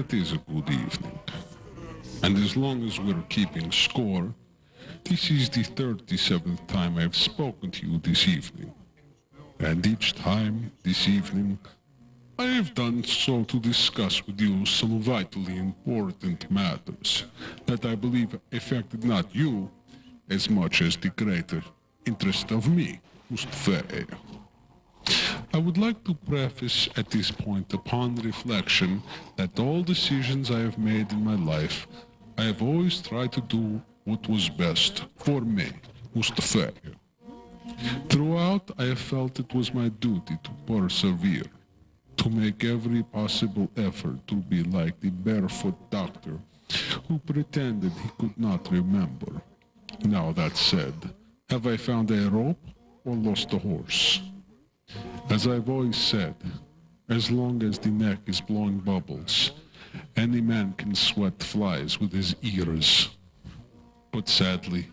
That is a good evening. And as long as we're keeping score, this is the 37th time I've spoken to you this evening. And each time this evening, I have done so to discuss with you some vitally important matters that I believe affected not you as much as the greater interest of me, Mustafio. I would like to preface at this point upon reflection that all decisions I have made in my life, I have always tried to do what was best for me, Mustafio. Throughout, I have felt it was my duty to persevere, to make every possible effort to be like the barefoot doctor who pretended he could not remember. Now that said, have I found a rope or lost a horse? As I've always said, as long as the neck is blowing bubbles, any man can sweat flies with his ears. But sadly,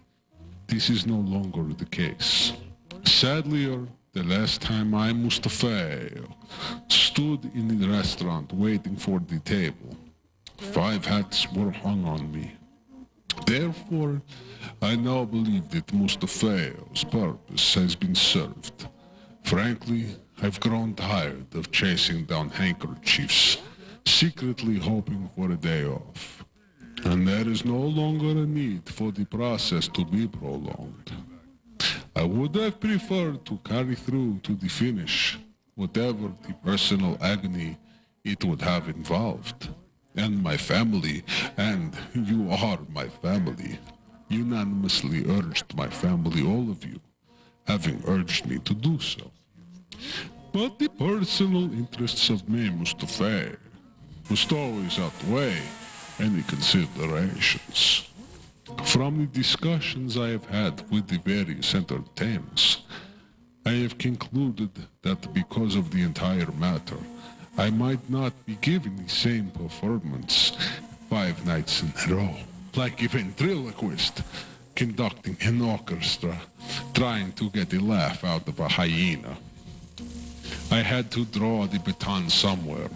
this is no longer the case. Sadlier, the last time I, Mustafio, stood in the restaurant waiting for the table, 5 hats were hung on me. Therefore, I now believe that Mustafio's purpose has been served. Frankly, I've grown tired of chasing down handkerchiefs, secretly hoping for a day off. And there is no longer a need for the process to be prolonged. I would have preferred to carry through to the finish, whatever the personal agony it would have involved. And my family, and you are my family, unanimously urged my family, all of you, having urged me to do so. But the personal interests of me, Mustafio, must always outweigh any considerations. From the discussions I have had with the various entertainers, I have concluded that because of the entire matter, I might not be giving the same performance 5 nights in a row, like a ventriloquist conducting an orchestra, trying to get a laugh out of a hyena. I had to draw the baton somewhere,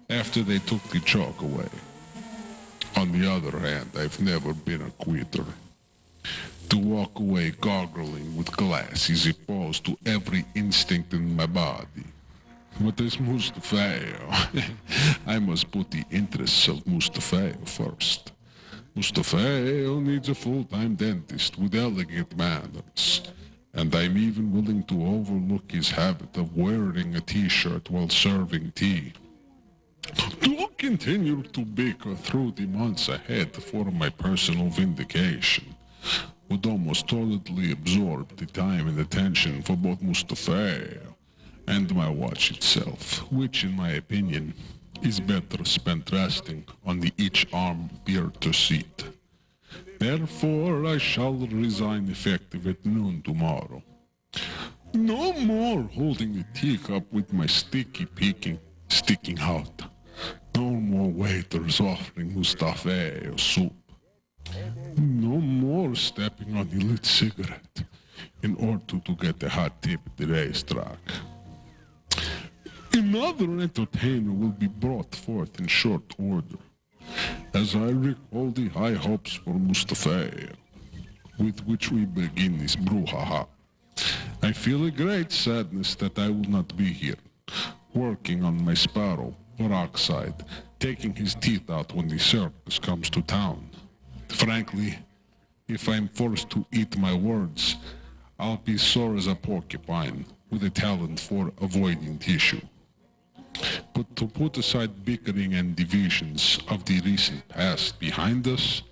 after they took the chalk away. On the other hand, I've never been a quitter. To walk away gargling with glass is opposed to every instinct in my body. But as Mustafio, I must put the interests of Mustafio first. Mustafio needs a full-time dentist with elegant manners, and I'm even willing to overlook his habit of wearing a t-shirt while serving tea. To continue to bicker through the months ahead for my personal vindication would almost totally absorb the time and attention for both Mustafio and my watch itself, which in my opinion is better spent resting on the each arm theater seat. Therefore I shall resign effective at noon tomorrow. No more holding a teacup with my sticky peeking sticking out. No more waiters offering Mustafio soup. No more stepping on the lit cigarette in order to get a hot tip at the racetrack. Another entertainer will be brought forth in short order, as I recall the high hopes for Mustafio, with which we begin this brouhaha. I feel a great sadness that I will not be here, working on my sparrow, peroxide, taking his teeth out when the circus comes to town. Frankly, if I'm forced to eat my words, I'll be sore as a porcupine with a talent for avoiding tissue. But to put aside bickering and divisions of the recent past behind us,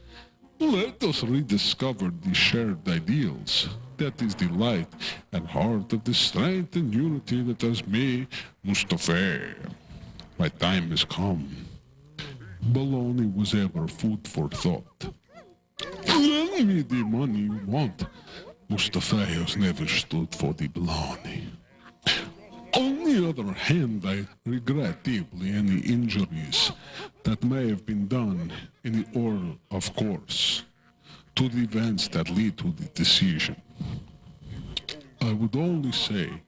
let us rediscover the shared ideals. That is the light and heart of the strength and unity that is me, Mustafio. My time has come. Baloney was ever food for thought. Lend me the money you want. Mustafio's never stood for the baloney. On the other hand, I regret deeply any injuries that may have been done in the order of course to the events that lead to the decision. I would only say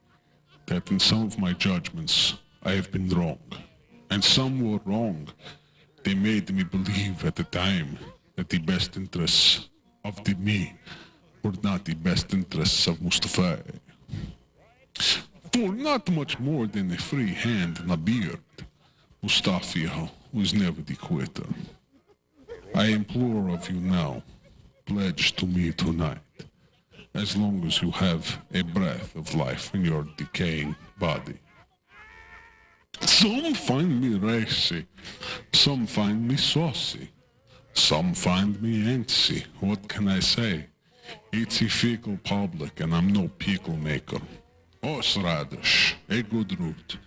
that in some of my judgments I have been wrong, and some were wrong They made me believe at the time that the best interests of the me were not the best interests of Mustafio. For not much more than a free hand and a beard, Mustafio was never the quitter. I implore of you now, pledge to me tonight, as long as you have a breath of life in your decaying body. Some find me racy, some find me saucy, some find me antsy. What can I say? It's a fickle public and I'm no pickle maker. Horseradish, a good root.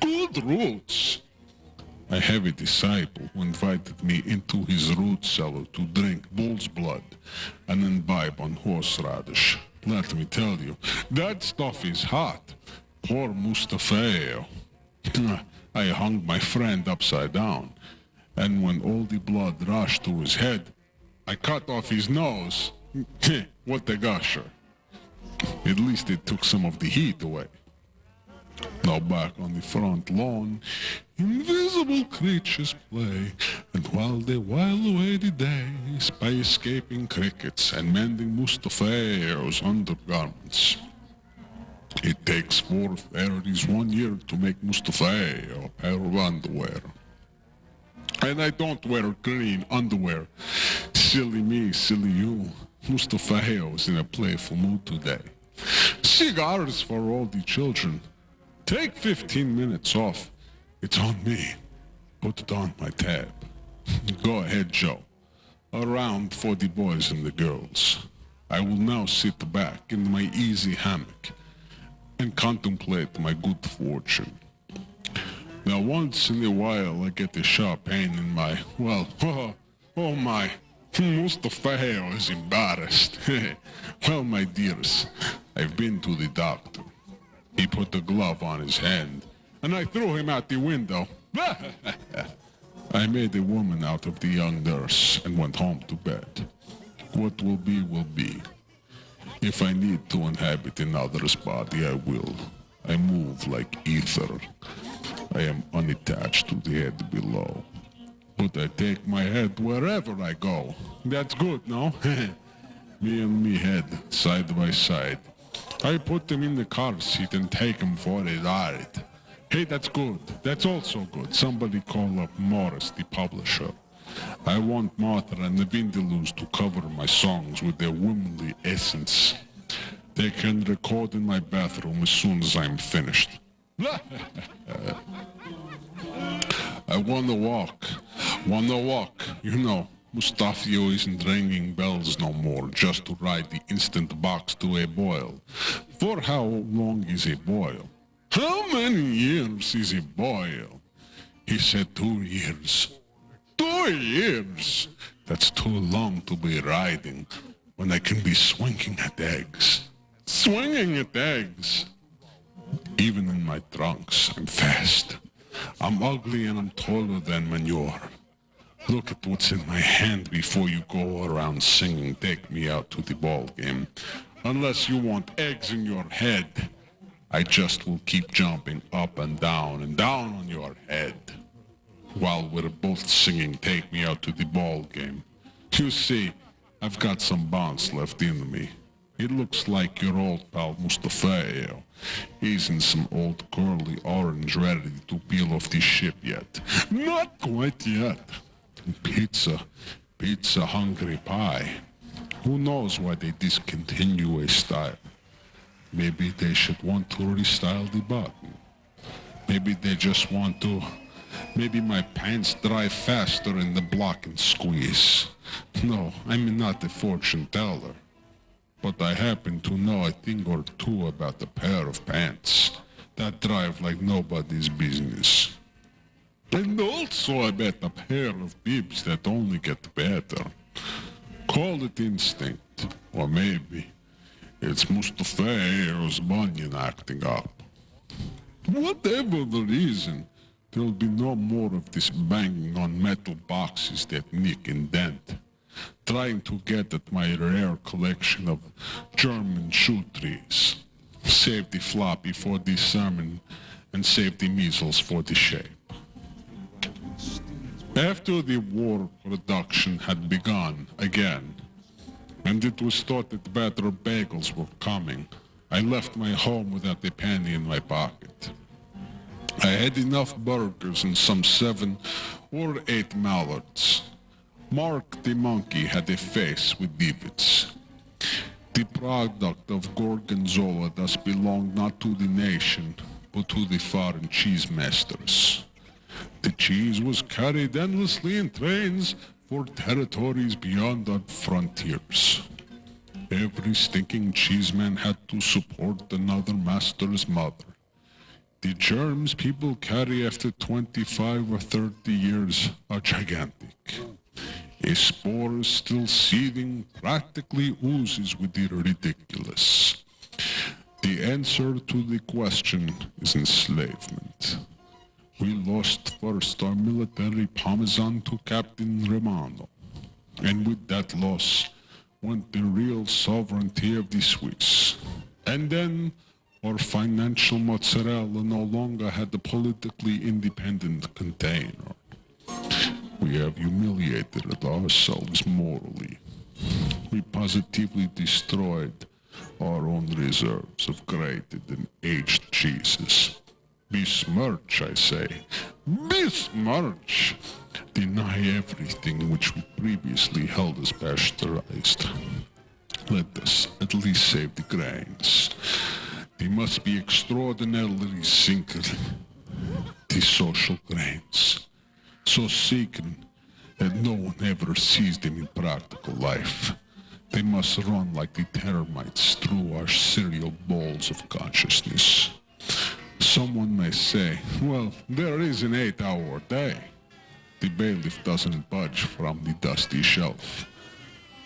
Good roots! I have a disciple who invited me into his root cellar to drink bull's blood and imbibe on horseradish. Let me tell you, that stuff is hot. Poor Mustafio. I hung my friend upside down, and when all the blood rushed to his head, I cut off his nose. What a gusher. At least it took some of the heat away. Now back on the front lawn, invisible creatures play, and while they while away the days by escaping crickets and mending Mustafio's undergarments. It takes 4 fairies 1 year to make Mustafio a pair of underwear. And I don't wear green underwear. Silly me, silly you. Mustafio is in a playful mood today. Cigars for all the children. Take 15 minutes off. It's on me. Put it on my tab. Go ahead, Joe. A round for the boys and the girls. I will now sit back in my easy hammock and contemplate my good fortune. Now once in a while I get a sharp pain in my, well, oh my, Mustafio is embarrassed. Well, my dears, I've been to the doctor. He put a glove on his hand, and I threw him out the window. I made a woman out of the young nurse and went home to bed. What will be, will be. If I need to inhabit another's body, I will. I move like ether. I am unattached to the head below. But I take my head wherever I go. That's good, no? Me and me head, side by side. I put them in the car seat and take them for a ride. Hey, that's good. That's also good. Somebody call up Morris, the publisher. I want Martha and the Vindaloo to cover my songs with their womanly essence. They can record in my bathroom as soon as I'm finished. I wanna walk. You know, Mustafio isn't ringing bells no more just to ride the instant box to a boil. For how long is a boil? How many years is a boil? He said 2 years. 2 years? That's too long to be riding when I can be swinging at eggs. Swinging at eggs? Even in my trunks, I'm fast. I'm ugly and I'm taller than manure. Look at what's in my hand before you go around singing "Take Me Out to the Ball Game." Unless you want eggs in your head, I just will keep jumping up and down on your head while we're both singing "Take Me Out to the Ball Game." You see, I've got some bounce left in me. It looks like your old pal Mustafio. He's in some old curly orange ready to peel off the ship yet. Not quite yet. Pizza hungry pie. Who knows why they discontinue a style? Maybe they should want to restyle the button. Maybe they just want to... Maybe my pants dry faster in the block and squeeze. No, I'm not a fortune teller. But I happen to know a thing or two about a pair of pants that drive like nobody's business. And also about a pair of bibs that only get better. Call it instinct, or maybe it's Mustafio's bunion acting up. Whatever the reason, there'll be no more of this banging on metal boxes that nick and dent, trying to get at my rare collection of German shoe trees. Save the floppy for the sermon and save the measles for the shape. After the war, production had begun again, and it was thought that better bagels were coming. I left my home without a penny in my pocket. I had enough burgers and some 7 or 8 mallards. Mark the monkey had a face with divots. The product of Gorgonzola thus belonged not to the nation, but to the foreign cheese masters. The cheese was carried endlessly in trains for territories beyond our frontiers. Every stinking cheeseman had to support another master's mother. The germs people carry after 25 or 30 years are gigantic. A spore still seething practically oozes with the ridiculous. The answer to the question is enslavement. We lost first our military parmesan to Captain Romano, and with that loss went the real sovereignty of the Swiss. And then our financial mozzarella no longer had a politically independent container. We have humiliated ourselves morally. We positively destroyed our own reserves of grated and aged cheeses. Besmirch, I say. Besmirch! Deny everything which we previously held as pasteurized. Let us at least save the grains. They must be extraordinarily sacred, the social grains. So sacred that no one ever sees them in practical life. They must run like the termites through our cereal bowls of consciousness. Someone may say, well, there is an 8-hour day. The bailiff doesn't budge from the dusty shelf.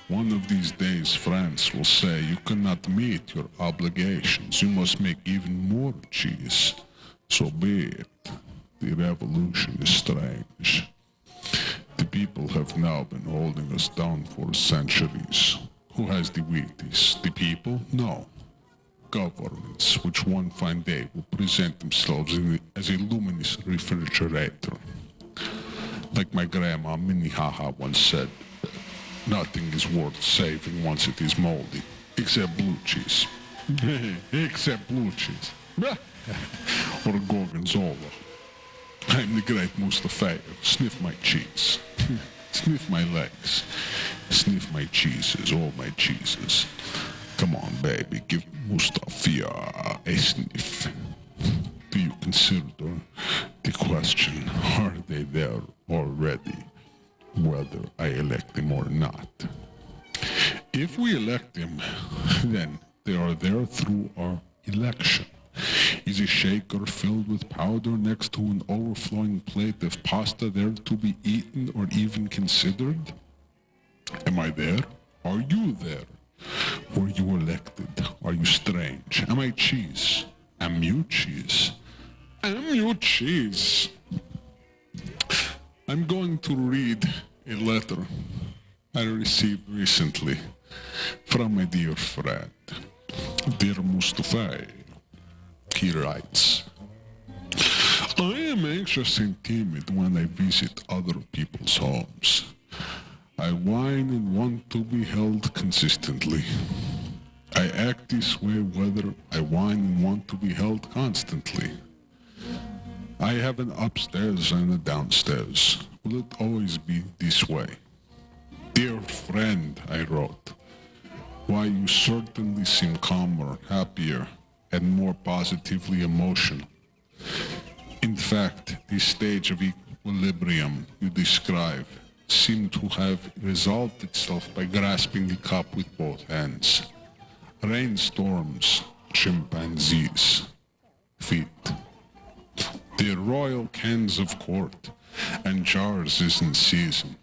One of these days France will say you cannot meet your obligations. You must make even more cheese. So be it. The revolution is strange. The people have now been holding us down for centuries. Who has the Wheaties? The people? No. Governments, which one fine day will present themselves as a luminous refrigerator. Like my grandma Minnehaha once said, nothing is worth saving once it is moldy, except blue cheese. Except blue cheese. Or Gorgonzola. I'm the great Mustafio. Sniff my cheese. Sniff my legs. Sniff my cheeses, all my cheeses. Come on, baby, give Mustafio a sniff. Do you consider the question, are they there already, whether I elect them or not? If we elect them, then they are there through our election. Is a shaker filled with powder next to an overflowing plate of pasta there to be eaten or even considered? Am I there? Are you there? Were you elected? Are you strange? Am I cheese? Am you cheese? Am you cheese? I'm going to read a letter I received recently from my dear friend, dear Mustafio. He writes, I am anxious and timid when I visit other people's homes. I whine and want to be held consistently. I act this way whether I whine and want to be held constantly. I have an upstairs and a downstairs. Will it always be this way? Dear friend, I wrote, why you certainly seem calmer, happier, and more positively emotional. In fact, the stage of equilibrium you describe seemed to have resolved itself by grasping the cup with both hands. Rainstorms, chimpanzees, feet. The royal cans of court and jars is in season,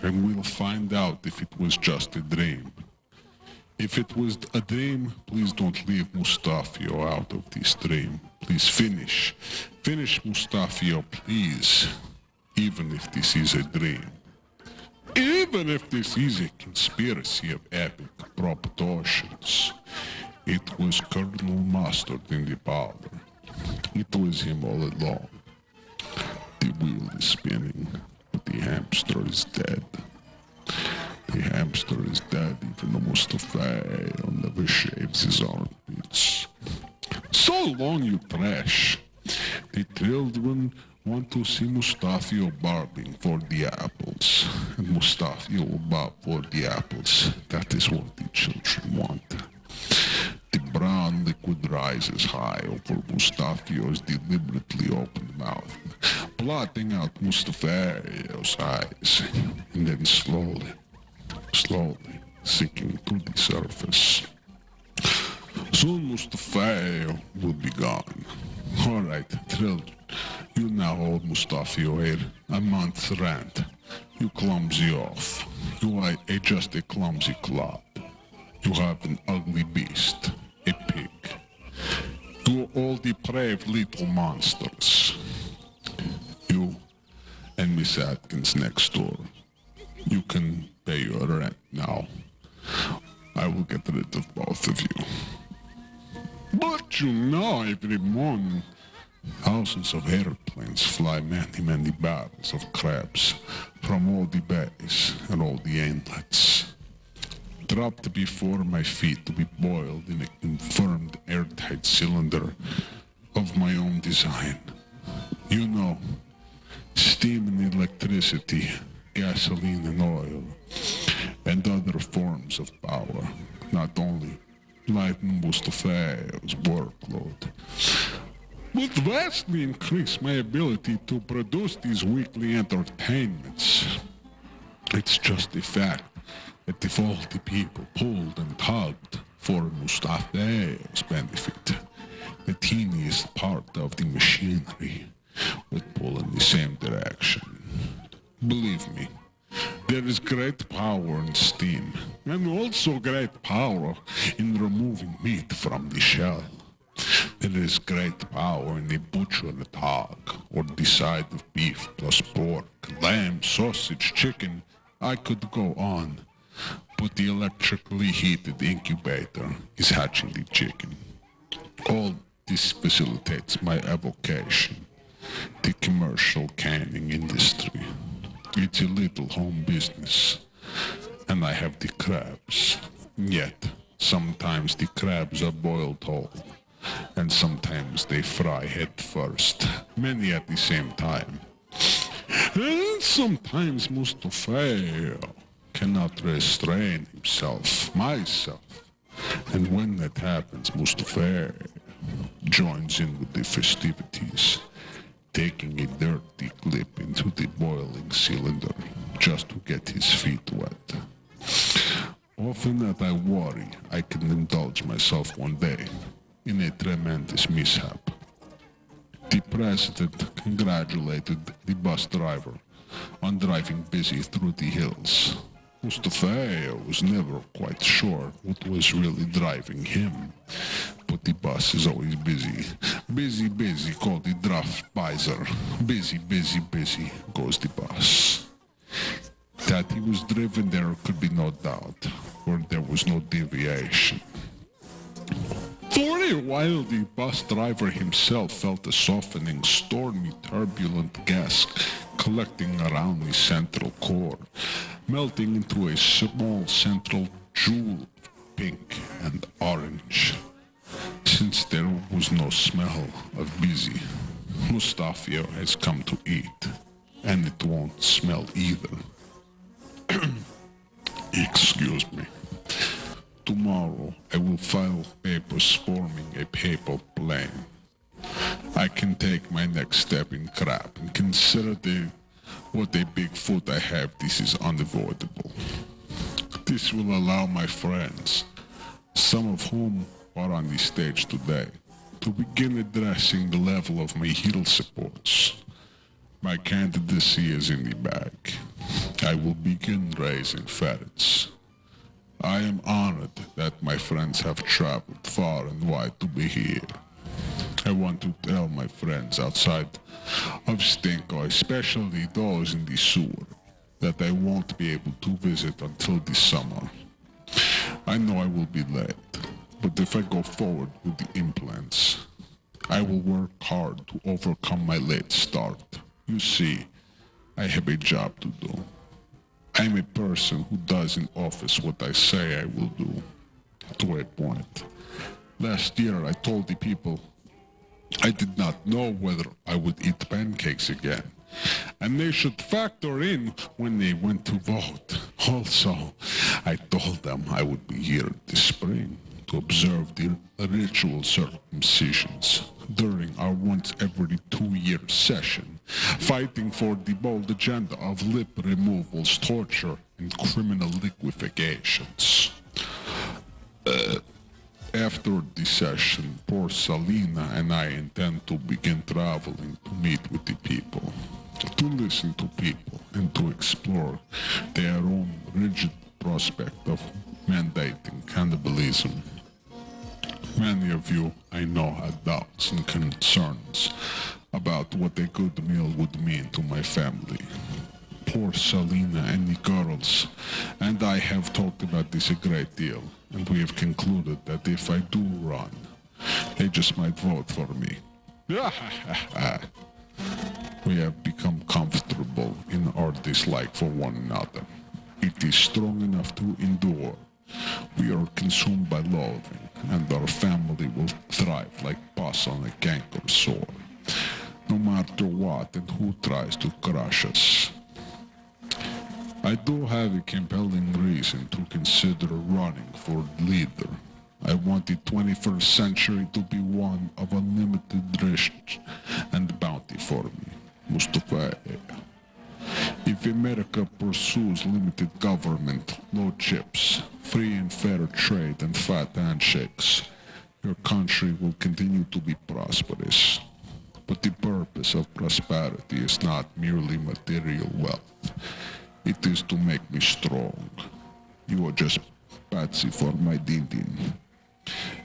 and we'll find out if it was just a dream. If it was a dream, please don't leave Mustafio out of this dream. Please finish. Finish Mustafio, please. Even if this is a dream. Even if this is a conspiracy of epic proportions. It was Colonel Mustard in the powder. It was him all along. The wheel is spinning, but the hamster is dead. The hamster is dead, even though Mustafio never shaves his armpits. So long, you trash. The children want to see Mustafio barbing for the apples, and Mustafio will barb for the apples. That is what the children want. The brown liquid rises high over Mustafio's deliberately opened mouth, blotting out Mustafio's eyes, and then slowly sinking to the surface. Soon Mustafio will be gone. Alright, children, you now hold Mustafio here a month's rent. You clumsy off. You are just a clumsy clod. You have an ugly beast, a pig. You are all depraved little monsters. You and Miss Atkins next door. You can pay your rent now. I will get rid of both of you. But you know, every morning, thousands of airplanes fly many barrels of crabs from all the bays and all the inlets, dropped before my feet to be boiled in a confirmed airtight cylinder of my own design. You know, steam and electricity, gasoline and oil, and other forms of power, not only lighten Mustafio's workload, would vastly increase my ability to produce these weekly entertainments. It's just a fact that if all the people pulled and tugged for Mustafio's benefit, the teeniest part of the machinery would pull in the same direction. Believe me, there is great power in steam, and also great power in removing meat from the shell. There is great power in a butchered hog, or the side of beef plus pork, lamb, sausage, chicken. I could go on, but the electrically heated incubator is hatching the chicken. All this facilitates my evocation, the commercial canning industry. It's a little home business, and I have the crabs. Yet, sometimes the crabs are boiled whole, and sometimes they fry head first, many at the same time. And sometimes Mustafio cannot restrain myself. And when that happens, Mustafio joins in with the festivities, taking a dirty clip into the boiling cylinder just to get his feet wet. Often that I worry I can indulge myself one day in a tremendous mishap. The president congratulated the bus driver on driving busy through the hills. Mustafio was never quite sure what was really driving him, but the bus is always busy. Busy, called the Draftbeiser. Busy, goes the bus. That he was driven there could be no doubt, for there was no deviation. For a while, the bus driver himself felt a softening, stormy, turbulent gas collecting around the central core, melting into a small central jewel of pink and orange. Since there was no smell of busy, Mustafio has come to eat, and it won't smell either. Excuse me. Tomorrow I will file papers forming a papal plane. I can take my next step in crap and consider what a big foot I have. This is unavoidable. This will allow my friends, some of whom are on the stage today, to begin addressing the level of my heel supports. My candidacy is in the bag. I will begin raising ferrets. I am honored that my friends have traveled far and wide to be here. I want to tell my friends outside of Stinko, especially those in the sewer, that I won't be able to visit until the summer. I know I will be late, but if I go forward with the implants, I will work hard to overcome my late start. You see, I have a job to do. I'm a person who does in office what I say I will do, to a point. Last year I told the people I did not know whether I would eat pancakes again, and they should factor in when they went to vote. Also, I told them I would be here this spring to observe the ritual circumcisions during our once every 2-year session, fighting for the bold agenda of lip removals, torture, and criminal liquefations. After the session, poor Salina and I intend to begin traveling to meet with the people, to listen to people, and to explore their own rigid prospect of mandating cannibalism. Many of you, I know, had doubts and concerns about what a good meal would mean to my family. Poor Salina and the girls and I have talked about this a great deal, and we have concluded that if I do run, they just might vote for me. We have become comfortable in our dislike for one another. It is strong enough to endure. We are consumed by loathing, and our family will thrive like pus on a canker sore, no matter what and who tries to crush us. I do have a compelling reason to consider running for leader. I want the 21st century to be one of unlimited risk and bounty for me, Mustafio. If America pursues limited government, low chips, free and fair trade, and fat handshakes, your country will continue to be prosperous. But the purpose of prosperity is not merely material wealth. It is to make me strong. You are just patsy for my din-din.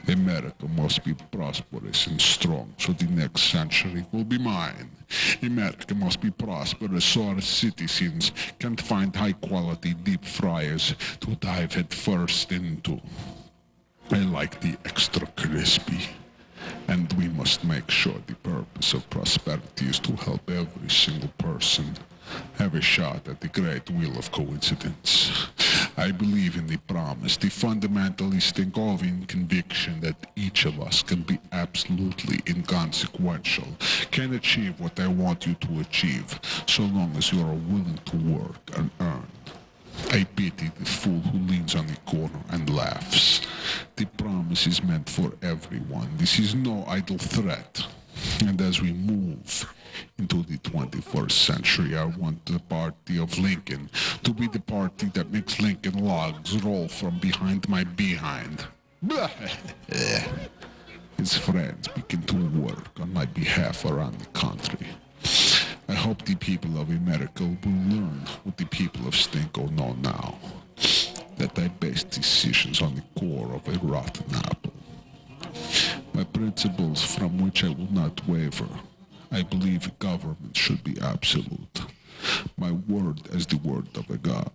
America must be prosperous and strong, so the next century will be mine. America must be prosperous so our citizens can find high-quality deep fryers to dive headfirst into. I like the extra crispy. And we must make sure the purpose of prosperity is to help every single person have a shot at the great wheel of coincidence. I believe in the promise, the fundamentalistic involving conviction that each of us can be absolutely inconsequential, can achieve what I want you to achieve, so long as you are willing to work and earn. I pity the fool who leans on the corner and laughs. The promise is meant for everyone. This is no idle threat. And as we move into the 21st century, I want the party of Lincoln to be the party that makes Lincoln logs roll from behind my behind. His friends begin to work on my behalf around the country. I hope the people of America will learn what the people of Stinko know now, that I base decisions on the core of a rotten apple. My principles from which I will not waver. I believe government should be absolute. My word as the word of a god.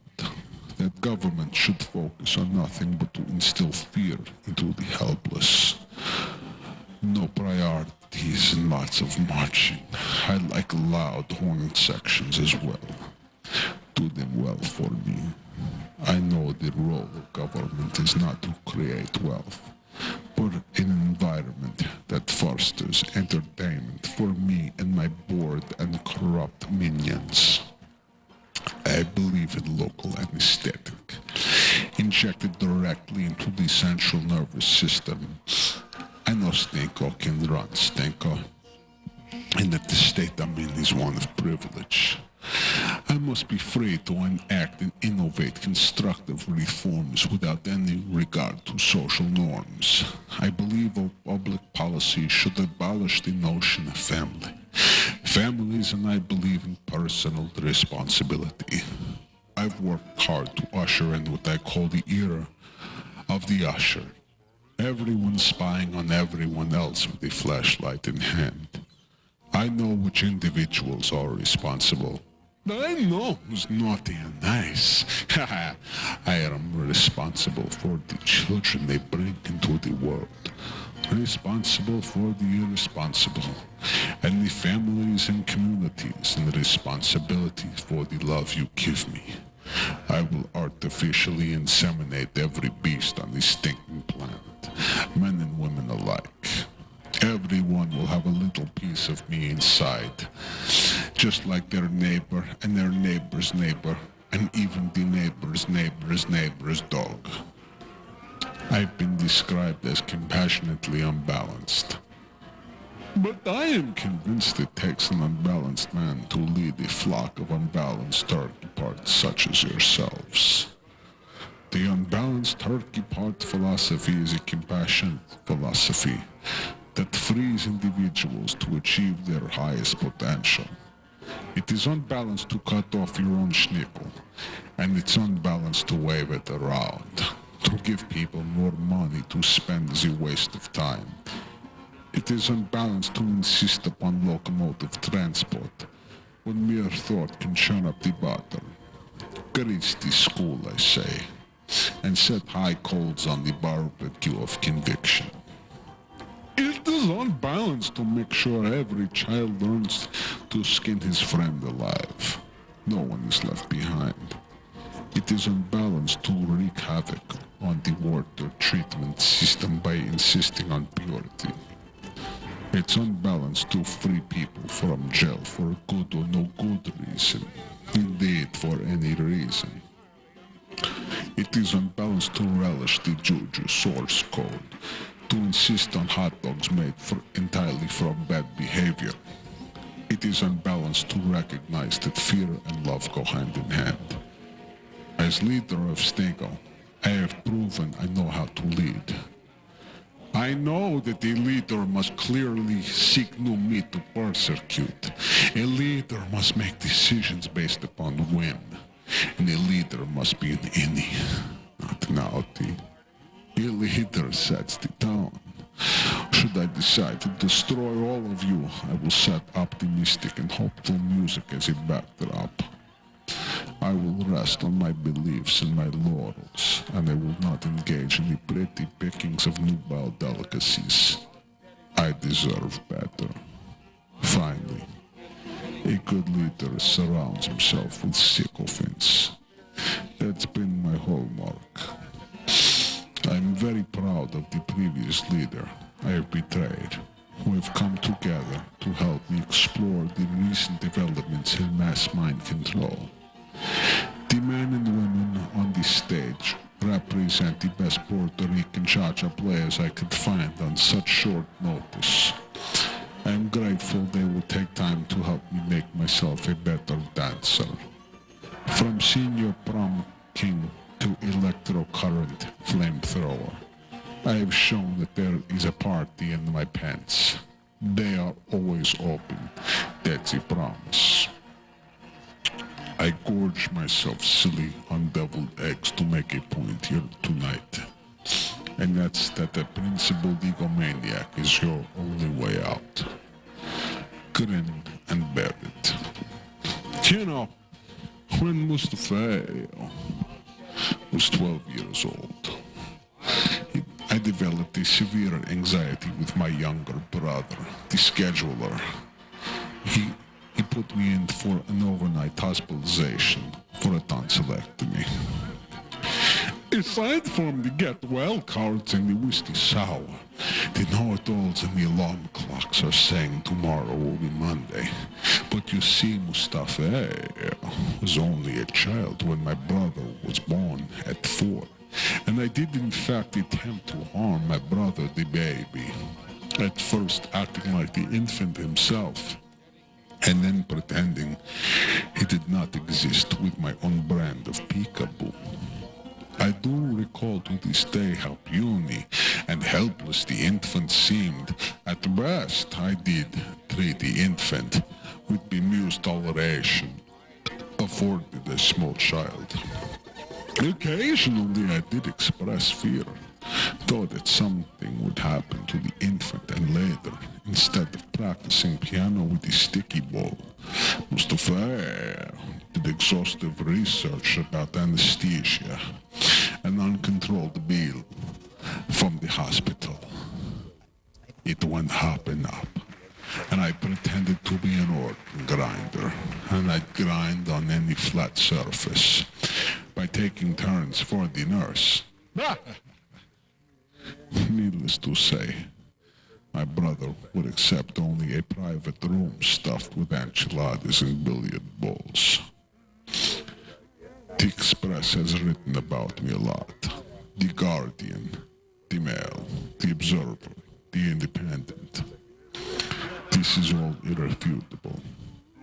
That government should focus on nothing but to instill fear into the helpless. No priorities and lots of marching. I like loud horned sections as well. Do them well for me. I know the role of government is not to create wealth, but in an environment that fosters entertainment for me and my bored and corrupt minions. I believe in local anesthetic, injected directly into the central nervous system. I know Stinko can run Stinko, and that the state I'm in is one of privilege. I must be free to enact and innovate constructive reforms without any regard to social norms. I believe a public policy should abolish the notion of family. Families and I believe in personal responsibility. I've worked hard to usher in what I call the era of the usher. Everyone spying on everyone else with a flashlight in hand. I know which individuals are responsible. I know who's naughty and nice. I am responsible for the children they bring into the world. Responsible for the irresponsible. And the families and communities, and the responsibility for the love you give me. I will artificially inseminate every beast on this stinking planet, men and women alike. Everyone will have a little piece of me inside, just like their neighbor and their neighbor's neighbor, and even the neighbor's neighbor's neighbor's dog. I've been described as compassionately unbalanced. But I am convinced it takes an unbalanced man to lead a flock of unbalanced turkey parts such as yourselves. The unbalanced turkey part philosophy is a compassionate philosophy that frees individuals to achieve their highest potential. It is unbalanced to cut off your own schnickel, and it's unbalanced to wave it around. To give people more money to spend is a waste of time. It is unbalanced to insist upon locomotive transport, when mere thought can churn up the butter. Grease the school, I say, and set high coals on the barbecue of conviction. It is unbalanced to make sure every child learns to skin his friend alive. No one is left behind. It is unbalanced to wreak havoc on the water treatment system by insisting on purity. It's unbalanced to free people from jail for good or no good reason, indeed for any reason. It is unbalanced to relish the Juju source code, to insist on hot dogs made entirely from bad behavior. It is unbalanced to recognize that fear and love go hand in hand. As leader of Stingo, I have proven I know how to lead. I know that a leader must clearly seek new meat to persecute. A leader must make decisions based upon whim. And a leader must be an innie, not an outie. A leader sets the tone. Should I decide to destroy all of you, I will set optimistic and hopeful music as a backdrop. I will rest on my beliefs and my laurels, and I will not engage in the pretty pickings of nubile delicacies. I deserve better. Finally, a good leader surrounds himself with sycophants. That's been my hallmark. I'm very proud of the previous leader I have betrayed, who have come together to help me explore the recent developments in mass mind control. The men and women on this stage represent the best Puerto Rican cha-cha players I could find on such short notice. I am grateful they will take time to help me make myself a better dancer. From senior prom king to electrocurrent flamethrower, I have shown that there is a party in my pants. They are always open, that's a promise. I gorge myself silly on deviled eggs to make a point here tonight. And that's that the principled egomaniac is your only way out. Grin and bear it. You know, when Mustafio was 12 years old, I developed a severe anxiety with my younger brother, the scheduler. He put me in for an overnight hospitalization for a tonsillectomy. Aside from the get well cards and the whiskey sour, the know-it-alls and the alarm clocks are saying tomorrow will be Monday. But you see, Mustafio was only a child when my brother was born at 4. And I did in fact attempt to harm my brother, the baby. At first acting like the infant himself, and then pretending he did not exist with my own brand of peekaboo. I do recall to this day how puny and helpless the infant seemed. At best, I did treat the infant with bemused toleration afforded a small child. Occasionally I did express fear, thought that something would happen to the infant, and later, instead of practicing piano with the sticky ball, Mustafio did exhaustive research about anesthesia and uncontrolled bill from the hospital. It went up and up, and I pretended to be an organ grinder, and I'd grind on any flat surface by taking turns for the nurse. Needless to say, my brother would accept only a private room stuffed with enchiladas and billiard balls. The Express has written about me a lot. The Guardian, the Mail, the Observer, the Independent. This is all irrefutable.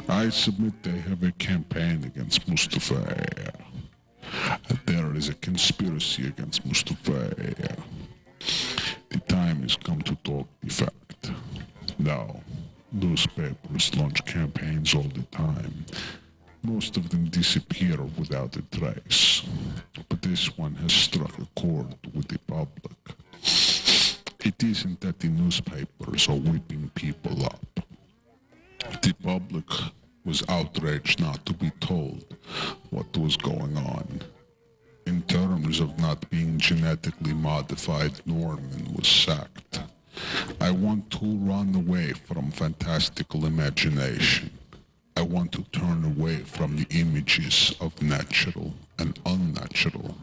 I submit they have a campaign against Mustafio. There is a conspiracy against Mustafio. The time has come to talk the fact. Now, newspapers launch campaigns all the time. Most of them disappear without a trace. But this one has struck a chord with the public. It isn't that the newspapers are whipping people up. The public was outraged not to be told what was going on. In terms of not being genetically modified, Norman was sacked. I want to run away from fantastical imagination. I want to turn away from the images of natural and unnatural.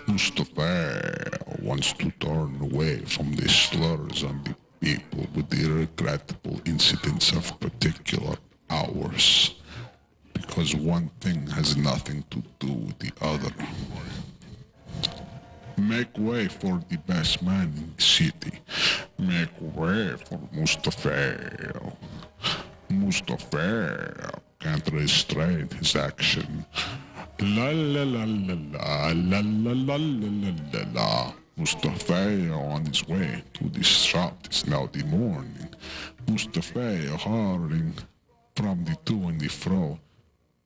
Mustafio wants to turn away from the slurs on the people with the regrettable incidents of particular hours. Because one thing has nothing to do with the other. Make way for the best man in the city. Make way for Mustafio. Mustafio can't restrain his action. La la la la la la la la la la la. Mustafio on his way to disrupt is now the morning. Mustafio hurrying from the to and the fro.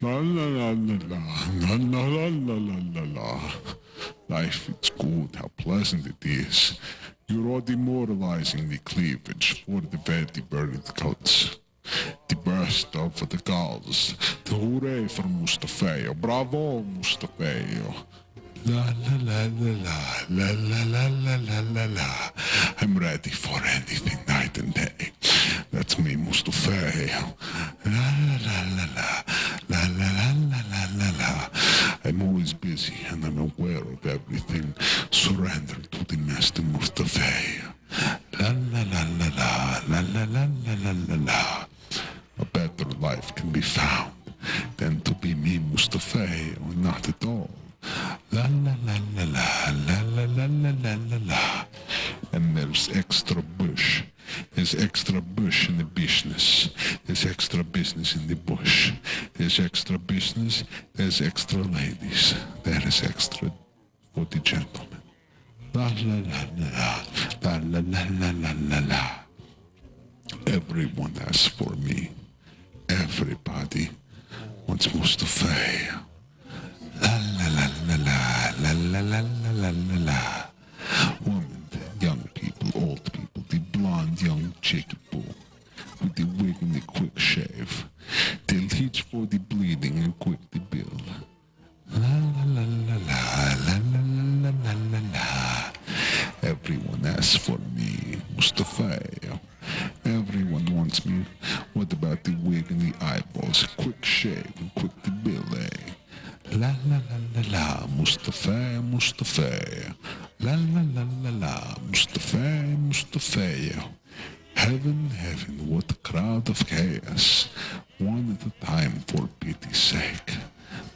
La la la la la la la la la la la. Life is good, how pleasant it is. You're all demoralizing the cleavage for the very buried coats. The burst of the gulls, the hooray for Mustafio, bravo Mustafio. La la la la la la la la la la la. I'm ready for anything night and day. That's me, Mustafio. La la la la la la la la la la la. I'm always busy and I'm aware of everything. Surrender to the master Mustafio. La la la la la la la la la la la. A better life can be found than to be me, Mustafio, not at all. La la la la la la la la la la la la. And there's extra bush. There's extra bush in the business. There's extra business in the bush. There's extra business. There's extra ladies. There is extra for the gentlemen. La la la la la la la la la la la. Everyone asks for me. Everybody wants Mustafio. La la la la la la la la la la la. Women, young people, old people, the blonde young chicky boo with the wig and the quick shave. They'll hitch for the bleeding and quick the bill. La la la la la la la la la la la. Everyone asks for me, Mustafio. Everyone wants me. What about the wig and the eyeballs? Quick shave and quick the bill, eh? La la la la la, Mustafio, Mustafio. La la la la la, Mustafio, Mustafio. Heaven, heaven, what a crowd of chaos. One at a time, for pity's sake.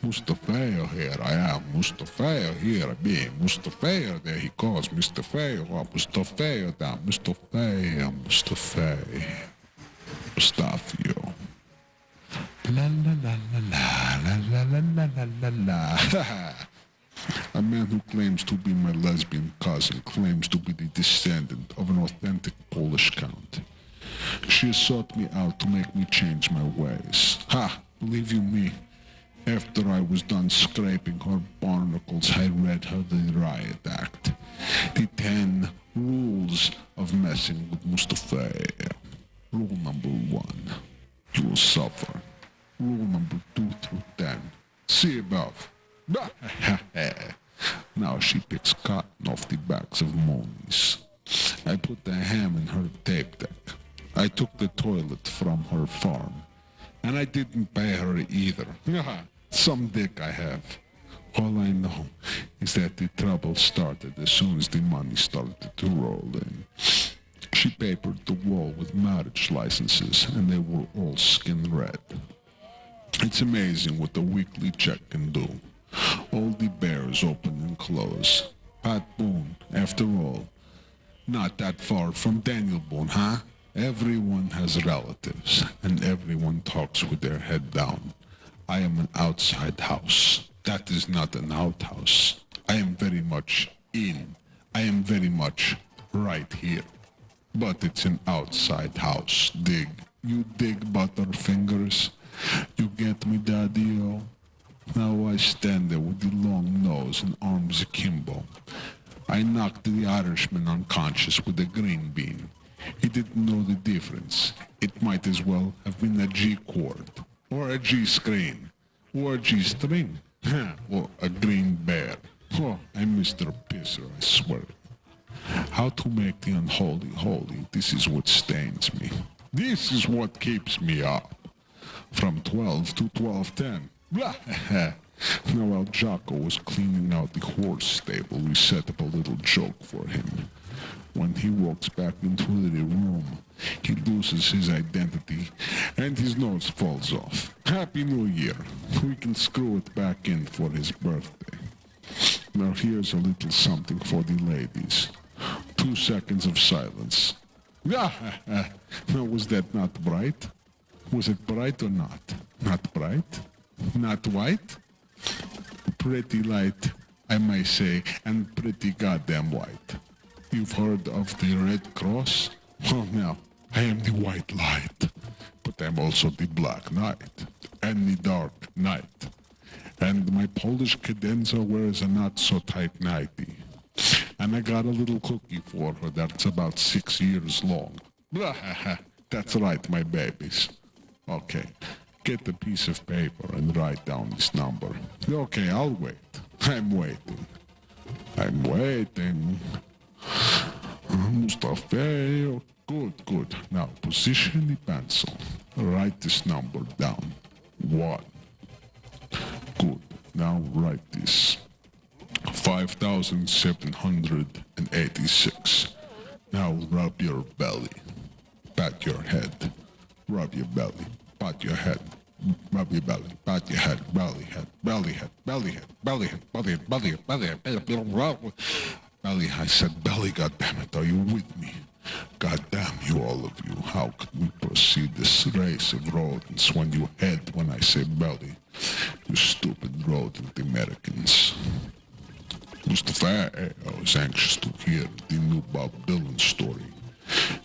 Mustafio, here I am. Mustafio, here I be. Mustafio, there he goes. Mustafio, Mustafio down. Mustafio, Mustafio. Mustafio. La la la la la la la la la la la. A man who claims to be my lesbian cousin claims to be the descendant of an authentic Polish count. She has sought me out to make me change my ways. Ha! Believe you me, After I was done scraping her barnacles, I read her the riot act. The 10 rules of messing with Mustafio. Rule number 1, you will suffer. Rule number 2 through 10, see above. Now she picks cotton off the backs of monies. I put the ham in her tape deck. I took the toilet from her farm. And I didn't pay her either. Some dick I have. All I know is that the trouble started as soon as the money started to roll in. She papered the wall with marriage licenses, and they were all skin red. It's amazing what a weekly check can do. All the bears open and close. Pat Boone, after all. Not that far from Daniel Boone, huh? Everyone has relatives, and everyone talks with their head down. I am an outside house. That is not an outhouse. I am very much in. I am very much right here. But it's an outside house. Dig. You dig, butterfingers? You get me, daddy-o? Now I stand there with the long nose and arms akimbo. I knocked the Irishman unconscious with a green bean. He didn't know the difference. It might as well have been a G chord, or a G screen, or a G string, or a green bear. Oh, I'm Mr. Pisser, I swear. How to make the unholy holy, this is what stains me. This is what keeps me up. From 12 to 12:10. Now while Jocko was cleaning out the horse stable, we set up a little joke for him. When he walks back into the room, he loses his identity and his nose falls off. Happy New Year. We can screw it back in for his birthday. Now here's a little something for the ladies. 2 seconds of silence. Now was that not bright? Was it bright or not? Not bright? Not white? Pretty light, I may say, and pretty goddamn white. You've heard of the Red Cross? Well, now, I am the white light, but I'm also the black night, and the dark night. And my Polish cadenza wears a not-so-tight nightie. And I got a little cookie for her that's about 6 years long. That's right, my babies. Okay, get a piece of paper and write down this number. Okay, I'll wait. I'm waiting. I'm waiting. Mustafio. Good. Now, position the pencil. Write this number down. 1. Good. Now write this. 5,786. Now rub your belly. Pat your head. Rub your belly. Pat your head. Rub your belly. Pat your head. Belly head. Belly head. Belly head. Belly head. Belly head. Belly head. Belly head. Belly. I said belly. Goddammit. Are you with me? Goddamn you, all of you. How could we proceed this race of rodents when you head when I say belly? You stupid rodent Americans. Mustafio is anxious to hear the new Bob Dylan story.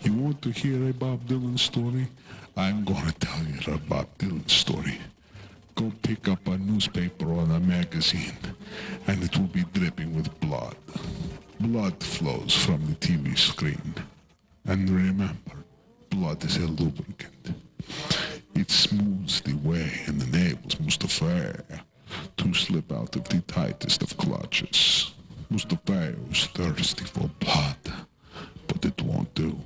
You want to hear a Bob Dylan story? I'm gonna tell you a Bob Dylan story. Go pick up a newspaper or a magazine, and it will be dripping with blood. Blood flows from the TV screen. And remember, blood is a lubricant. It smooths the way and enables Mustafio to slip out of the tightest of clutches. Mustafio is thirsty for blood, but it won't do.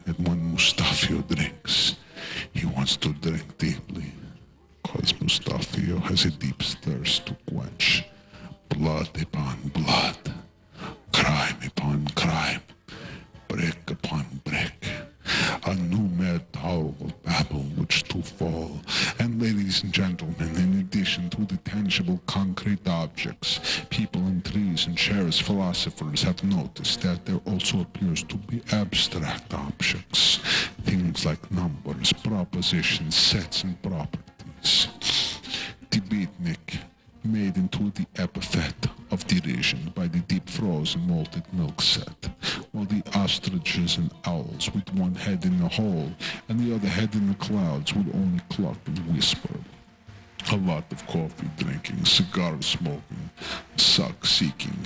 And when Mustafio drinks, he wants to drink deeply, cause Mustafio has a deep thirst to quench. Blood upon blood, crime upon crime, brick upon brick, a new mad tower of Babel which to fall. And ladies and gentlemen, in addition to the tangible concrete objects, people and trees and chairs, philosophers have noticed that there also appears to be abstract objects, things like numbers, propositions, sets, and properties. The beatnik made into the epithet of derision by the deep-frozen malted milk set, while the ostriches and owls with one head in the hole and the other head in the clouds would only cluck and whisper. A lot of coffee drinking, cigar smoking, suck seeking,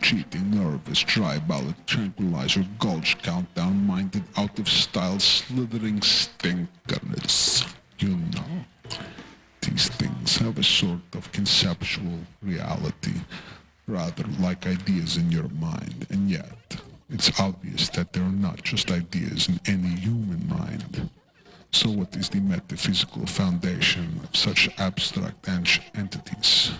cheating, nervous, dry ballot, tranquilizer, gulch, countdown, minded, out of style, slithering stinkers. You know, these things have a sort of conceptual reality, rather like ideas in your mind, and yet it's obvious that they're not just ideas in any human mind. So what is the metaphysical foundation of such abstract entities?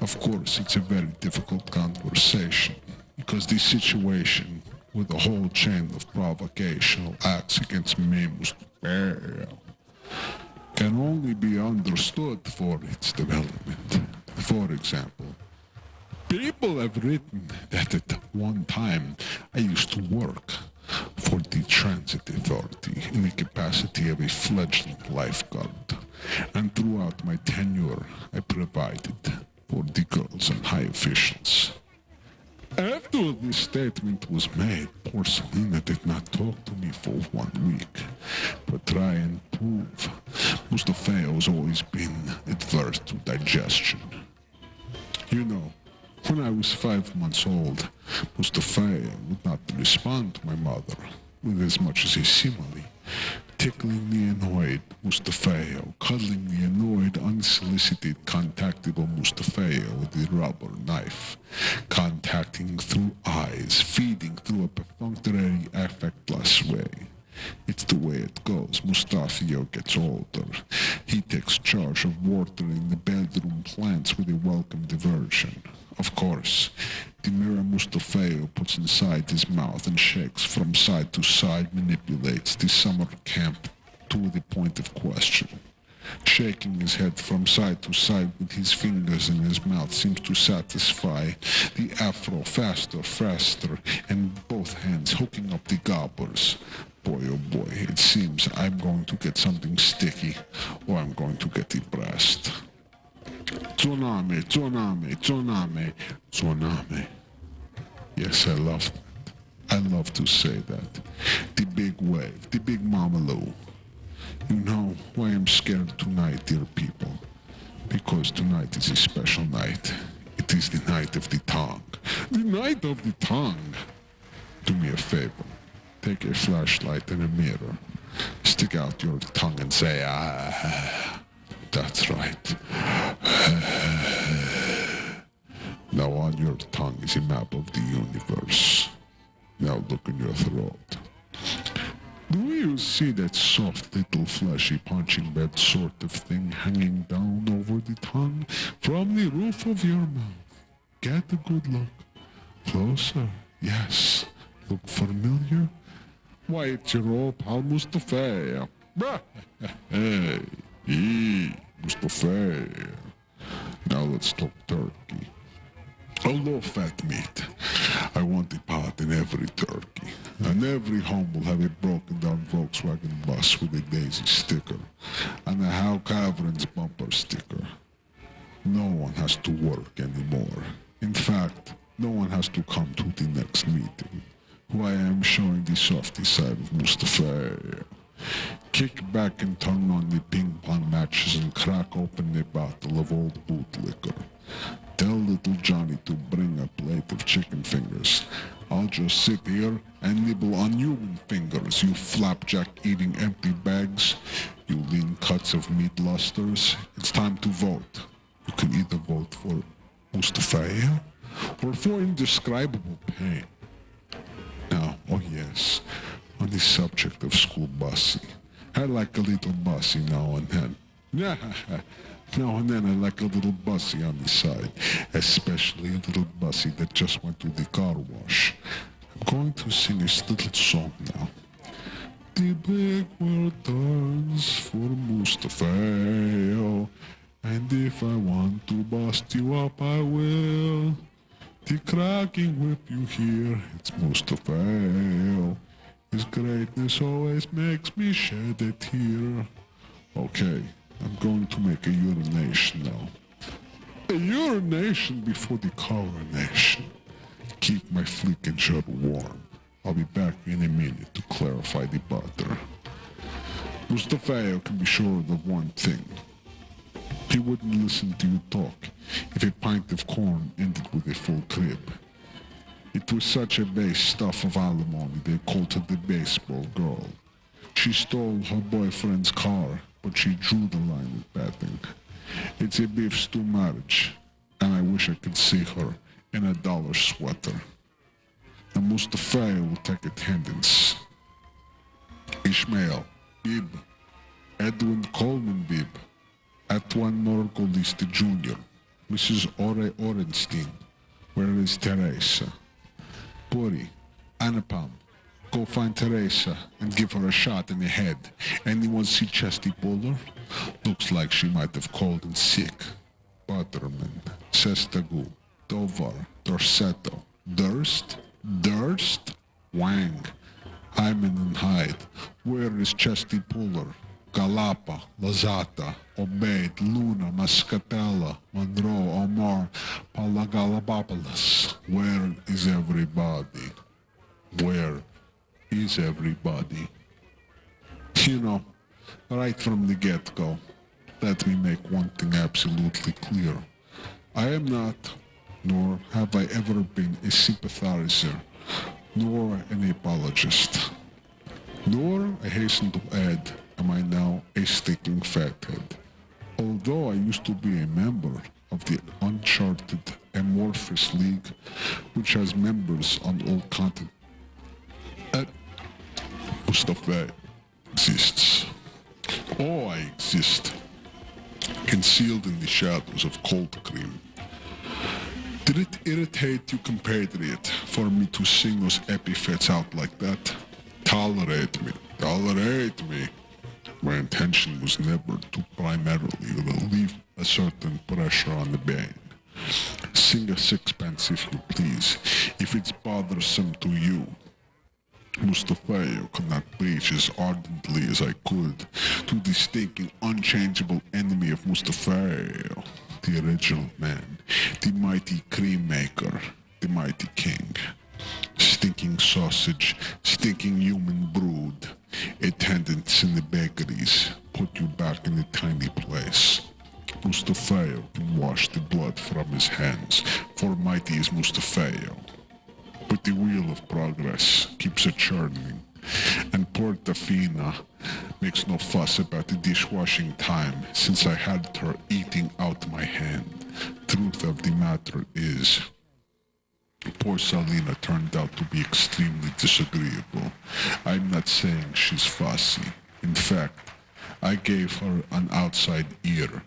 Of course, it's a very difficult conversation, because the situation with a whole chain of provocational acts against me Mustafio can only be understood for its development. For example, people have written that at one time I used to work for the Transit Authority in the capacity of a fledgling lifeguard, and throughout my tenure I provided for the girls and high officials. After this statement was made, poor Selena did not talk to me for 1 week, but try and prove Mustafio's always been adverse to digestion. You know, when I was 5 months old, Mustafio would not respond to my mother with as much as a simile, tickling the annoyed Mustafio, cuddling the annoyed, unsolicited, contactable Mustafio with the rubber knife, contacting through eyes, feeding through a perfunctory, affectless way. It's the way it goes. Mustafio gets older. He takes charge of watering the bedroom plants with a welcome diversion. Of course, the mirror Mustafio puts inside his mouth and shakes from side to side, manipulates the summer camp to the point of question. Shaking his head from side to side with his fingers in his mouth seems to satisfy the afro faster, and both hands hooking up the gobbers. Boy, oh boy, it seems I'm going to get something sticky, or I'm going to get the breast. Tsunami, tsunami, tsunami, tsunami. Yes, I love that. I love to say that. The big wave, the big mamaloo. You know why I'm scared tonight, dear people? Because tonight is a special night. It is the night of the tongue. The night of the tongue. Do me a favor. Take a flashlight and a mirror. Stick out your tongue and say, ah. That's right. Now on your tongue is a map of the universe. Now look in your throat. Do you see that soft little fleshy punching bed sort of thing hanging down over the tongue from the roof of your mouth? Get a good look. Closer. Yes. Look familiar? Why, it's your old pal Mustafio. Hey, Mustafio. Now let's talk turkey. A low-fat meat. I want a pot in every turkey. And every home will have a broken-down Volkswagen bus with a Daisy sticker. And a How Caverns bumper sticker. No one has to work anymore. In fact, no one has to come to the next meeting. Why I am showing the softy side of Mustafio. Kick back and turn on the ping-pong matches and crack open a bottle of old bootliquor. Tell little Johnny to bring a plate of chicken fingers. I'll just sit here and nibble on human fingers, you flapjack-eating empty bags, you lean cuts of meat lusters. It's time to vote. You can either vote for Mustafio or for indescribable pain. Now, oh yes, on the subject of school bussy, I like a little bussy now and then. Now and then I like a little bussy on the side, especially a little bussy that just went to the car wash. I'm going to sing this little song now. The big world turns for Mustafio, and if I want to bust you up, I will. The cracking whip you hear, it's Mustafio. His greatness always makes me shed a tear. Okay, I'm going to make a urination now. A urination before the coronation. Keep my fleeking shirt warm. I'll be back in a minute to clarify the butter. Mustafio can be sure of one thing. He wouldn't listen to you talk if a pint of corn ended with a full crib. It was such a base stuff of alimony they called her the baseball girl. She stole her boyfriend's car, but she drew the line with betting. It's a beef stew marriage, and I wish I could see her in a dollar sweater. The Mustafio will take attendance. Ishmael, Bib, Edwin Coleman Bib, Atwan Norgolisti Jr., Mrs. Ore Orenstein, where is Teresa? Puri, Anupam, go find Teresa and give her a shot in the head. Anyone see Chesty Puller? Looks like she might have called in sick. Butterman, Sestagu, Tovar, Dorsetto, Durst, Wang, Hyman and Hyde. Where is Chesty Puller? Galapa, Lazata, Obeid, Luna, Mascatella, Monroe, Omar, Palagalababalas. Where is everybody? Where is everybody? You know, right from the get-go, let me make one thing absolutely clear. I am not, nor have I ever been a sympathizer, nor an apologist. Nor, I hasten to add, am I now a sticking fathead. Although I used to be a member of the uncharted Amorphous League, which has members on all continents. Mustafa exists. Oh, I exist, concealed in the shadows of cold cream. Did it irritate you, compatriot, for me to sing those epithets out like that? Tolerate me. My intention was never to primarily relieve a certain pressure on the brain. Sing a sixpence if you please, if it's bothersome to you. Mustafio could not preach as ardently as I could to the stinking, unchangeable enemy of Mustafio, the original man, the mighty cream maker, the mighty king. Stinking sausage, stinking human brood, attendants in the bakeries, put you back in the tiny place. Mustafio can wash the blood from his hands, for mighty is Mustafio. But the wheel of progress keeps a churning, and Portofino makes no fuss about the dishwashing time since I had her eating out my hand. Truth of the matter is, poor Salina turned out to be extremely disagreeable. I'm not saying she's fussy. In fact, I gave her an outside ear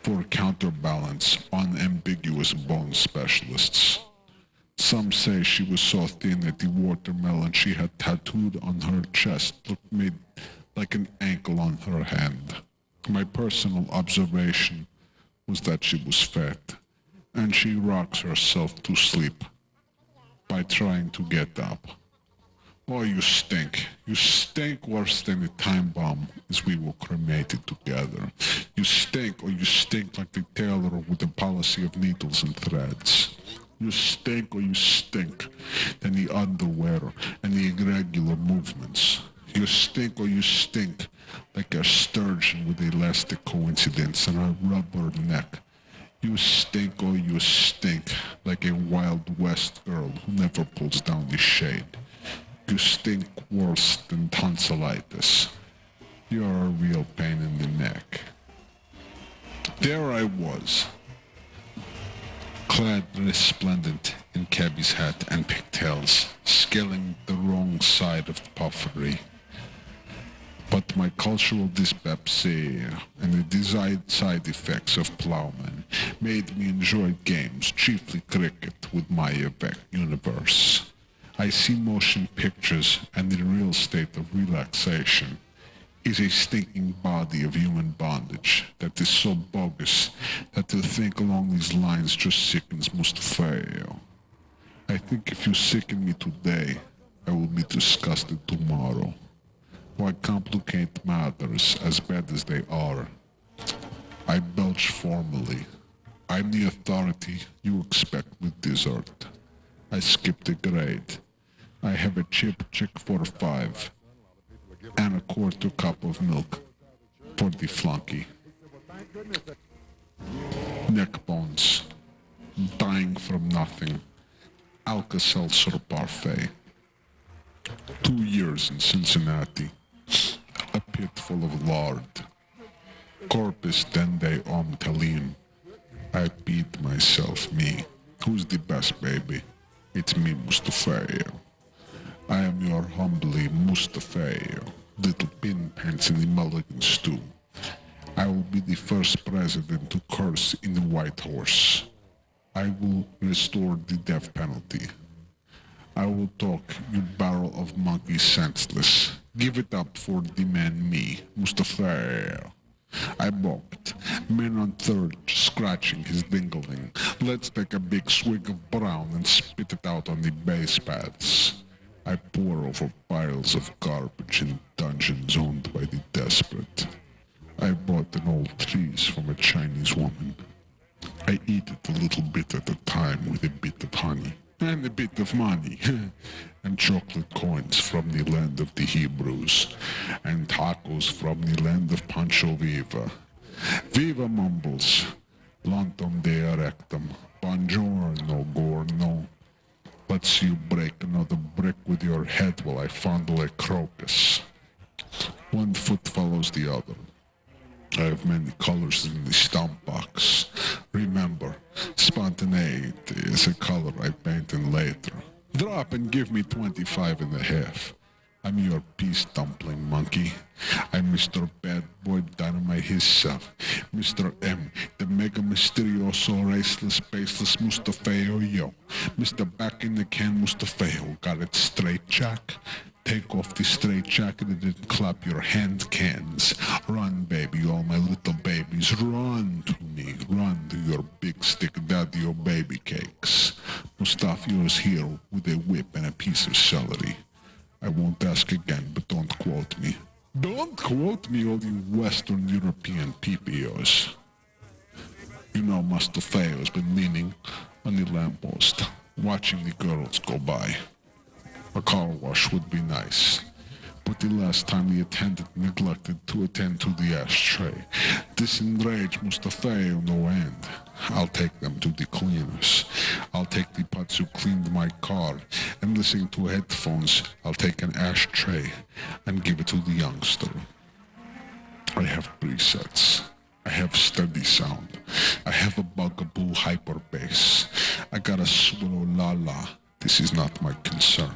for counterbalance unambiguous bone specialists. Some say she was so thin that the watermelon she had tattooed on her chest looked made like an ankle on her hand. My personal observation was that she was fat, and she rocks herself to sleep by trying to get up. Oh, you stink. You stink worse than a time bomb as we were cremated together. You stink, or you stink like the tailor with a policy of needles and threads. You stink, or you stink than the underwear and the irregular movements. You stink, or you stink like a sturgeon with elastic coincidence and a rubber neck. You stink, or you stink like a Wild West girl who never pulls down the shade. You stink worse than tonsillitis. You're a real pain in the neck. There I was, clad resplendent in cabbie's hat and pigtails, scaling the wrong side of the puffery. But my cultural dyspepsia and the desired side effects of plowman made me enjoy games, chiefly cricket, with my universe. I see motion pictures, and the real state of relaxation is a stinking body of human bondage that is so bogus that to think along these lines just sickens Mustafio. I think if you sicken me today, I will be disgusted tomorrow. Why complicate matters as bad as they are? I belch formally. I'm the authority you expect with dessert. I skipped a grade. I have a chip chick for 5 and a quarter cup of milk for the flunky. Neck bones, dying from nothing, Alka-Seltzer parfait. 2 years in Cincinnati, a pit full of lard. Corpus dende omtelin. I beat myself, me. Who's the best, baby? It's me, Mustafio. I am your humbly Mustafio, little pin pants in the mulligan stew. I will be the first president to curse in the White Horse. I will restore the death penalty. I will talk, you barrel of monkeys senseless. Give it up for the man me, Mustafio. I balked. Man on third, scratching his dingling. Let's take a big swig of brown and spit it out on the base paths. I pour over piles of garbage in dungeons owned by the desperate. I bought an old cheese from a Chinese woman. I eat it a little bit at a time with a bit of honey. And a bit of money, and chocolate coins from the land of the Hebrews, and tacos from the land of Pancho Viva. Viva mumbles, lantum de erectum, buongiorno gorno. Let's see you break another brick with your head while I fondle a crocus. One foot follows the other. I have many colors in the stump box. Remember, spontaneity is a color I paint in later. Drop and give me 25.5. I'm your peace dumpling monkey. I'm Mr. Bad Boy Dynamite himself. Mr. M, the mega mysterioso, raceless, baseless Mustafio, yo. Mr. Back in the can Mustafio. Got it straight, Jack? Take off the straight jacket and then clap your hand cans. Run, baby, all my little babies. Run to me. Run to your big stick daddy or baby cakes. Mustafio is here with a whip and a piece of celery. I won't ask again, but don't quote me. Don't quote me, all you Western European PPOs. You know Mustafio's been leaning on the lamppost, watching the girls go by. A car wash would be nice, but the last time the attendant neglected to attend to the ashtray. This enraged Mustafio no end. I'll take them to the cleaners. I'll take the putz who cleaned my car, and listening to headphones, I'll take an ashtray and give it to the youngster. I have presets. I have steady sound. I have a bugaboo hyper bass. I got a swallow la la. This is not my concern.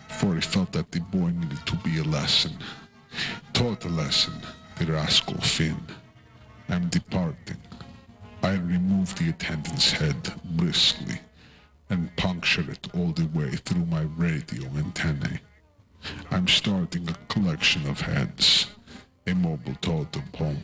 For I felt that the boy needed to be a lesson. Taught a lesson, the rascal Finn. I'm departing. I remove the attendant's head briskly and puncture it all the way through my radio antennae. I'm starting a collection of heads, a mobile totem pole.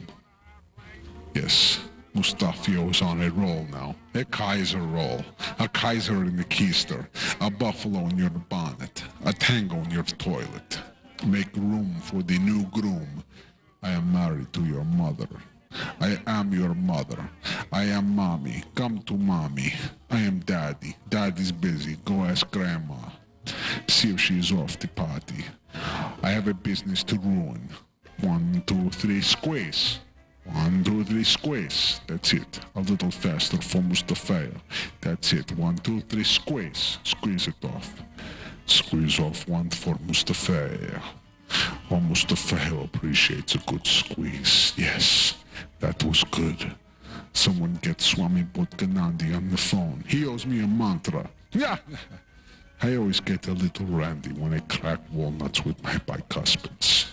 Yes, Mustafio is on a roll now. A Kaiser roll. A Kaiser in the keister. A buffalo in your bonnet. A tango in your toilet. Make room for the new groom. I am married to your mother. I am your mother. I am mommy. Come to mommy. I am daddy. Daddy's busy. Go ask grandma. See if she is off the potty. I have a business to ruin. 1, 2, 3, squeeze. 1, 2, 3, squeeze. That's it. A little faster for Mustafio. That's it. 1, 2, 3, squeeze. Squeeze it off. Squeeze off one for Mustafio. Oh, Mustafio appreciates a good squeeze. Yes, that was good. Someone get Swami Butkanandi on the phone. He owes me a mantra. Yeah. I always get a little randy when I crack walnuts with my bicuspids.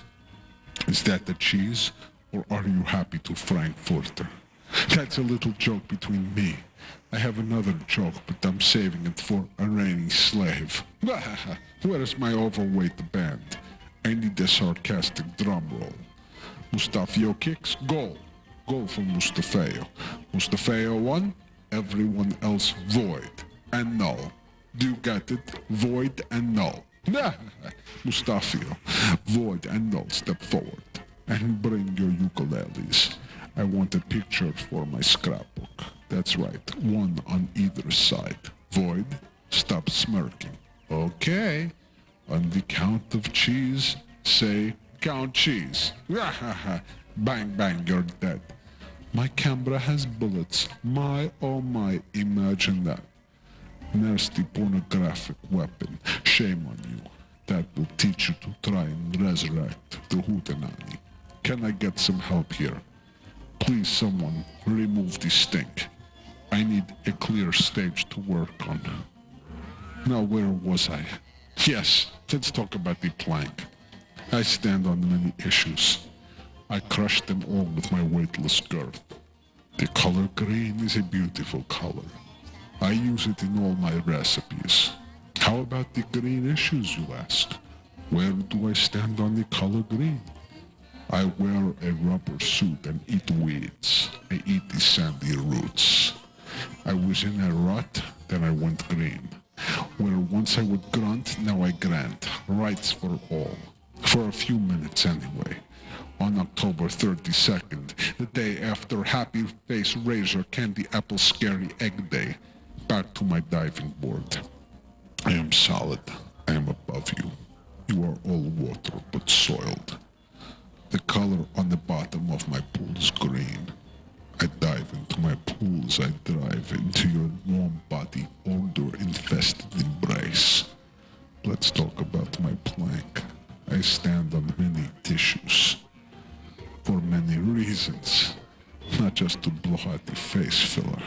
Is that the cheese? Or are you happy to Frankfurter? That's a little joke between me. I have another joke, but I'm saving it for a reigning slave. Where is my overweight band? I need a sarcastic drum roll. Mustafio kicks, goal. Goal for Mustafio. Mustafio won, everyone else void and null. Do you get it? Void and null. Mustafio, void and null, step forward. And bring your ukuleles. I want a picture for my scrapbook. That's right, one on either side. Void, stop smirking. Okay, on the count of cheese, say count cheese. Bang, bang, you're dead. My camera has bullets. My, oh my, imagine that. Nasty pornographic weapon. Shame on you. That will teach you to try and resurrect the Hootenanny. Can I get some help here? Please someone remove the stink. I need a clear stage to work on. Now where was I? Yes, let's talk about the plank. I stand on many issues. I crush them all with my weightless girth. The color green is a beautiful color. I use it in all my recipes. How about the green issues, you ask? Where do I stand on the color green? I wear a rubber suit and eat weeds. I eat the sandy roots. I was in a rut, then I went green. Where once I would grunt, now I grant. Rights for all. For a few minutes anyway. On October 32nd, the day after Happy Face Razor Candy Apple Scary Egg Day, back to my diving board. I am solid. I am above you. You are all water but soiled. The color on the bottom of my pool is green. I dive into my pools. I dive into your warm body, odor-infested embrace. Let's talk about my plank. I stand on many tissues. For many reasons. Not just to blow out the face filler.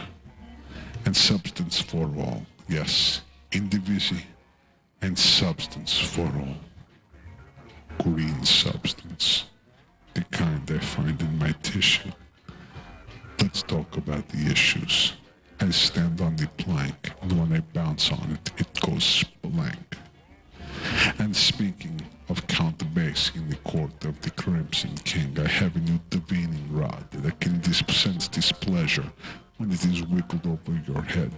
And substance for all. Yes, indivisi and substance for all. Green substance. The kind I find in my tissue. Let's talk about the issues. I stand on the plank, and when I bounce on it, it goes blank. And speaking of counterbasing in the court of the Crimson King, I have a new divining rod that can sense displeasure when it is wiggled over your head.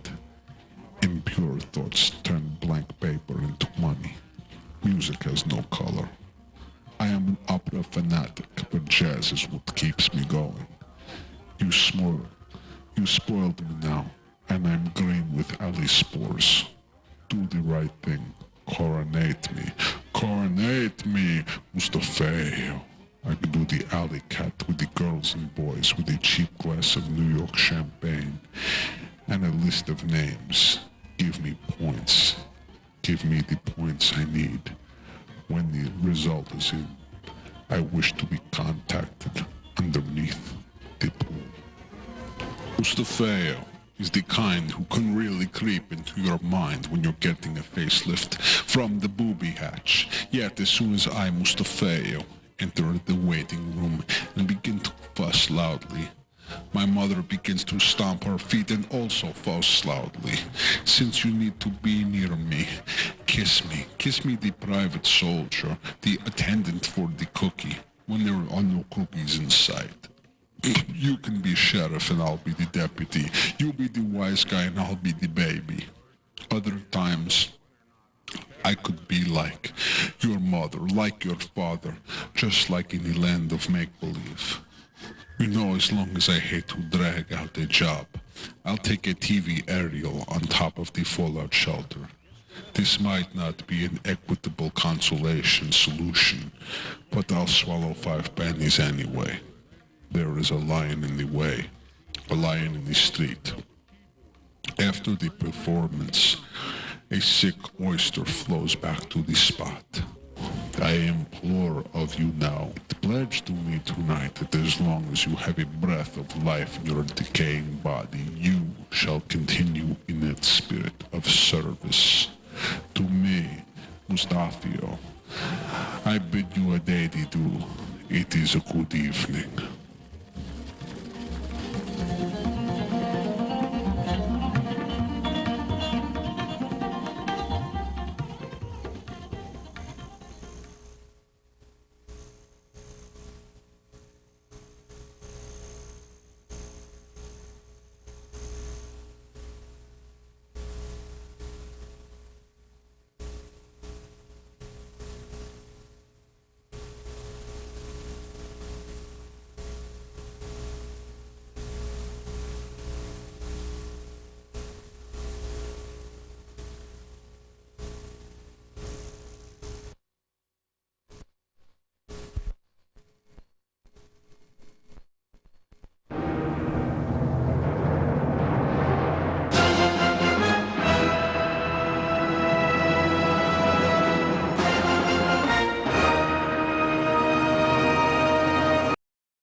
Impure thoughts turn blank paper into money. Music has no color. I am an opera fanatic, but jazz is what keeps me going. You spoiled me now, and I'm green with alley spores. Do the right thing. Coronate me, Mustafio. I could do the alley cat with the girls and boys with a cheap glass of New York champagne and a list of names. Give me points. Give me the points I need. When the result is in, I wish to be contacted underneath the pool. Mustafio is the kind who can really creep into your mind when you're getting a facelift from the booby hatch. Yet as soon as I, Mustafio, enter the waiting room and begin to fuss loudly, my mother begins to stomp her feet and also fuss loudly. Since you need to be near me, kiss me the private soldier, the attendant for the cookie, when there are no cookies in sight. You can be sheriff and I'll be the deputy. You be the wise guy and I'll be the baby. Other times, I could be like your mother, like your father, just like in the land of make-believe. You know, as long as I hate to drag out a job, I'll take a TV aerial on top of the fallout shelter. This might not be an equitable consolation solution, but I'll swallow 5 pennies anyway. There is a lion in the way, a lion in the street. After the performance, a sick oyster flows back to the spot. I implore of you now, pledge to me tonight that as long as you have a breath of life in your decaying body, you shall continue in that spirit of service. To me, Mustafio, I bid you a day-de-do. It is a good evening.